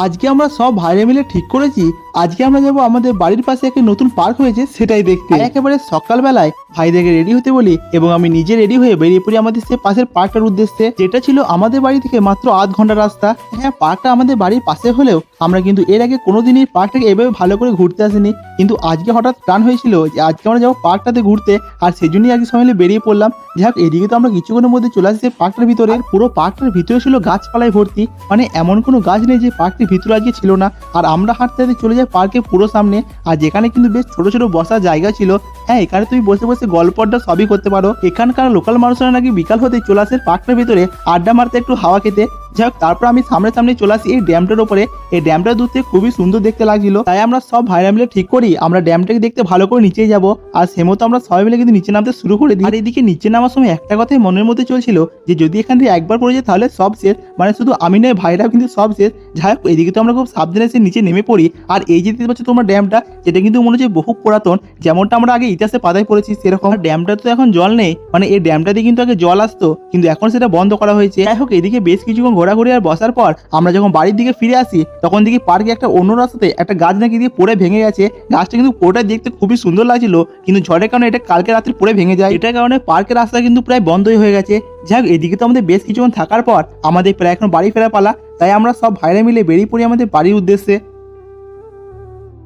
আজকে আমরা সব ভাইরে মিলে ঠিক করেছি আজকে আমরা যাবো আমাদের বাড়ির পাশে একটা নতুন পার্ক হয়েছে সেটাই দেখতে। একেবারে সকালবেলায় ভাইদেরকে রেডি হতে বলি এবং আমি নিজে রেডি হয়ে বেরিয়ে পড়ি আমাদের সে পাশের পার্কটার উদ্দেশ্যে, যেটা ছিল আমাদের বাড়ি থেকে মাত্র আধ ঘন্টা রাস্তা। হ্যাঁ, পার্কটা আমাদের বাড়ির পাশে হলেও আমরা কিন্তু এর আগে কোনোদিনই পার্কটাকে এভাবে ভালো করে ঘুরতে আসিনি, কিন্তু আজকে হঠাৎ প্ল্যান হয়েছিল যে আজকে আমরা যাবো পার্কটাতে ঘুরতে, আর সেই জন্যই আজকে সবাই মিলে বেরিয়ে পড়লাম। যাই হোক, এদিকে তো আমরা কিছুক্ষণের মধ্যে চলে আসছি পার্কটার ভিতরে। আর পুরো পার্কটার ভিতরে ছিল গাছপালায় ভর্তি, মানে এমন কোনো গাছ নেই যে পার্কটির ভিতরে আজকে ছিল না। আর আমরা হাঁটতে হাঁটতে চলে যাই পার্কের পুরো সামনে, আর যেখানে কিন্তু বেশ ছোট ছোট বসার জায়গা ছিল। হ্যাঁ, এখানে তুমি বসে বসে গল্প আড্ডা সবই করতে পারো। এখানকার লোকাল মানুষরা নাকি বিকাল হতে চলে আসে পার্কটার ভিতরে আড্ডা মারতে, একটু হাওয়া খেতে। যাই হোক, তারপর আমি সামনে সামনে চলে আসি এই ড্যামটার উপরে। এই ড্যামটা দূর থেকে খুবই সুন্দর দেখতে লাগছিল, তাই আমরা সব ভাইরা মিলে ঠিক করি আমরা ড্যামটাকে দেখতে ভালো করে নিচে যাব। আর সে মতো আমরা সবাই মিলে কিন্তু নিচে নামতে শুরু করে দিই। আর এদিকে নিচে নামার সময় একটা কথাই মনের মধ্যে চলছিল যে যদি এখান থেকে একবার পড়ে যায় তাহলে সব শেষ, মানে শুধু আমি নয় ভাইরাও কিন্তু সব শেষ। যাই হোক, এদিকে তো আমরা খুব সাবধানে সে নিচে নেমে পড়ি। আর এই যে দেখতে পাচ্ছ তোমরা ড্যামটা, যেটা কিন্তু মনে হচ্ছে বহু পুরাতন, যেমনটা আমরা আগে ইতিহাসে পাতায় পড়েছি সেরকম। ড্যামটা তো এখন জল নেই, মানে এই ড্যামটাতে কিন্তু আগে জল আসতো, কিন্তু এখন সেটা বন্ধ করা হয়েছে। যাই হোক, এদিকে বেশ কিছুক্ষণ ঘোরাঘুরি আর বসার পর আমরা যখন বাড়ির দিকে ফিরে আসি তখন দেখি পার্কে একটা অন্য রাস্তাতে একটা গাছ নাকি দিয়ে পড়ে ভেঙে গেছে। গাছটা কিন্তু পুরোটা দেখতে খুবই সুন্দর লাগছিল, কিন্তু ঝড়ের কারণে এটা কালকে রাত্রে পড়ে ভেঙে যায়। এটার কারণে পার্কের রাস্তা কিন্তু প্রায় বন্ধই হয়ে গেছে। যাই হোক, এদিকে তো আমাদের বেশ কিছুক্ষণ থাকার পর আমাদের প্রায় এখন বাড়ি ফেরা পালা, তাই আমরা সব ভাইরা মিলে বেরিয়ে পড়ি আমাদের বাড়ির উদ্দেশ্যে।